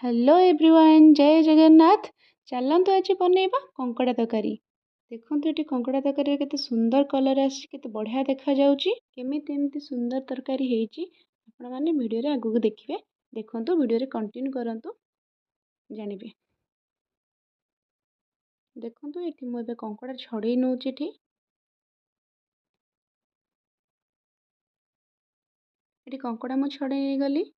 Hello everyone जय जगन्नाथ। चलतु आज बनइबा कंकड़ा तरकारी। देखो ये कंकड़ा तरकारी केते सुंदर कलर आसी केते बढ़िया देखा जाउची। केमिति एमती सुंदर तरकारी हेची आपण माने वीडियो रे आगु देखिबे। देखंतु वीडियो रे कंटिन्यू करंतु जानिबे। देखंतु एठी मो बे कंकड़ा छड़ेई नउची एठी कंकड़ा मो छड़ेई गली।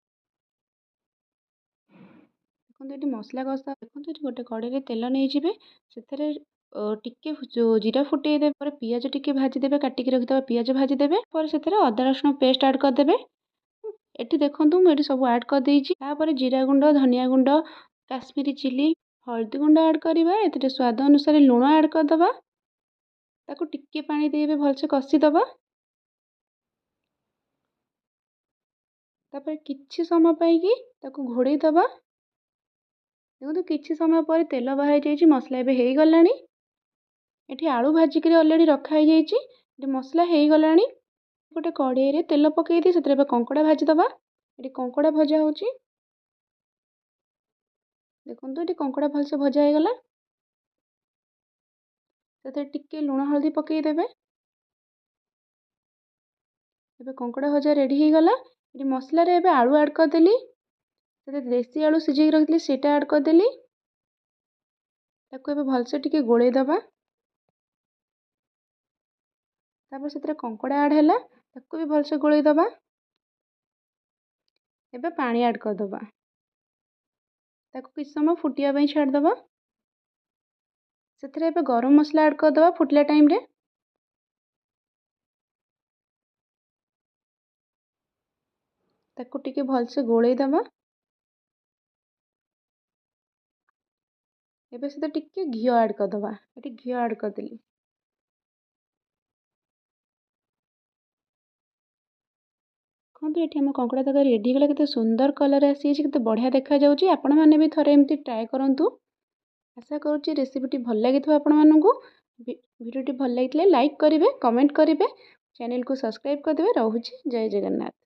देखो ये मसला कषा देखो ये गोटे कड़े तेल नहीं जाए से टिके जीरा फुटेदे पिज टिके भाजीदे काटिक रखिदा पिज भाजीदे से अदा रसुण पेस्ट आड करदे। एटी देखो मुझे सब आड कर देपर जीरा गुंड धनिया गुंड काश्मीरी चिली हल्दी गुंड आड करवा ए स्वाद अनुसार लुण आड करदे ताको टिके पानी दे भलसे कषिदबा। तापर किछि समय पाई ताको घोड़े दबा। देखो किछि समय पर तेल बाहरी जाइए मसला एबे हो गलानी। एठी आलू भाजिक अलरेडी रखाई जाइए मसला हो गलानी। गोटे कड़े तेल पकई दी से कंकड़ा भाजीदबा। ये कंकड़ा भजा हो देखो ये कंकड़ा भलसे भजा हो गला से टिके लुण हल्दी पकईदेवे। एबे कंकड़ा भजा रेडी हो गला। ये मसला रे एबे आलू ऐड करदेली से देसी आलू सिझे रखी सेटा ऐड करदेली ताको एबे भलसे टिके गोलई दबा। तापर से कंकड़ा ऐड हैला ताको भी भलसे गोलई दबा। एबे पानी ऐड करदबा ताको किछ समय फुटिया पई छाड़दबा। से गरम मसला ऐड करदबा फुटला टाइम रे ताको टिके भलसे गोलई दबा। एबे से टिके घी ऐड करदबा। ये घी ऐड करदेली देखो ये आम कंकड़ा तरकारी रेडी गला केते सुंदर कलर आसी केते बढ़िया देखा जाउची। आपण माने भी थरे एमती ट्राए करंतु। आशा करूची रेसिपीटी भल लागिथो आपण माननकु। वीडियोटी भल लागितले लाइक करिवे कमेंट करिवे चैनल को सब्सक्राइब करदेवे। रहुची जय जगन्नाथ।